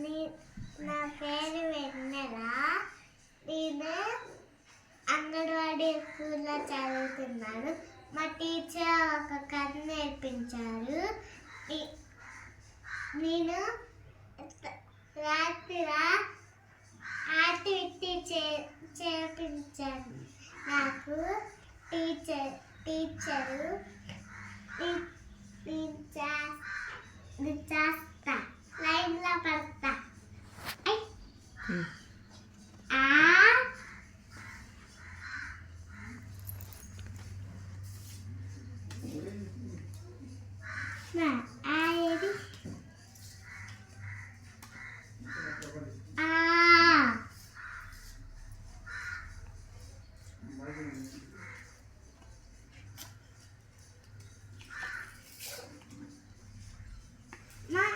నా పేరు వెన్నెల. నేను అంగన్వాడీ స్కూల్లో చదువుతున్నాను. మా టీచర్ ఒక కథ నేర్పించారు. నేను రాత్రి యాక్టివిటీ చేపించాను. నాకు టీచరు చేస్తా లైన్లో పడతా.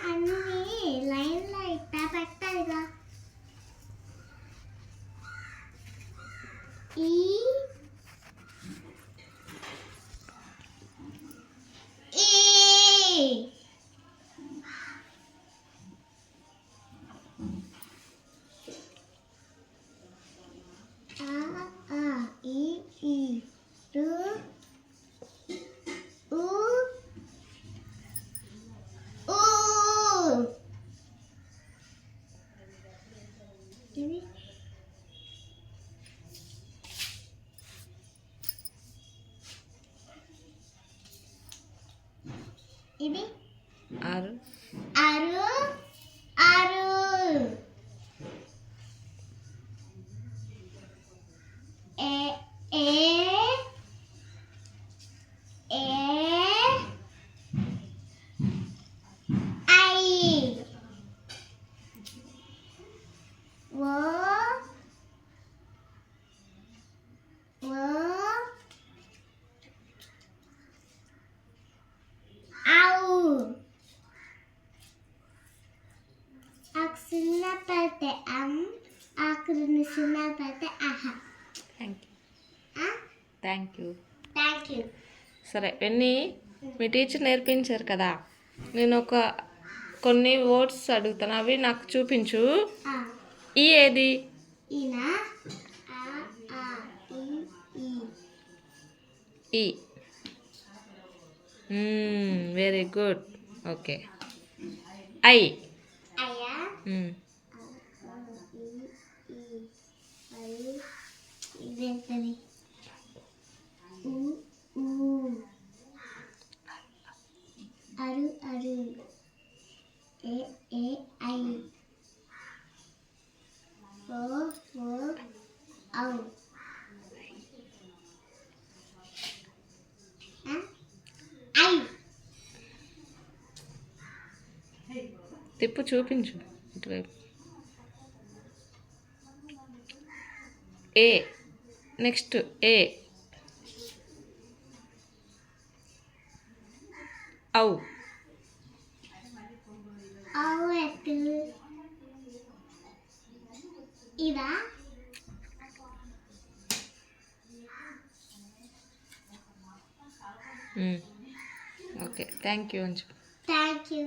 అన్ని లైన్లో ఇట్టా పెట్టాలిగా. ఈ ఇది ఆరు ఆరు ఆరు ఏ ఏ ఏ ఐ ఓ చిన్న పెడితే ఆకుని చిన్న పెడితే థ్యాంక్ యూ. సరే వెన్నీ, మీ టీచర్ నేర్పించారు కదా, నేను కొన్ని వర్డ్స్ అడుగుతాను, అవి నాకు చూపించు. ఈ ఏది? ఈ. Very good. ఓకే. ఐ. అరు అరు ఏ ఏ ఐ ఓ ఓ ఔ ఐ. తిప్పు చూపించు ఇటువైపు. ఏ. నెక్స్ట్ ఏ. ఔ. ఇదా? Okay. Thank you. Thank you.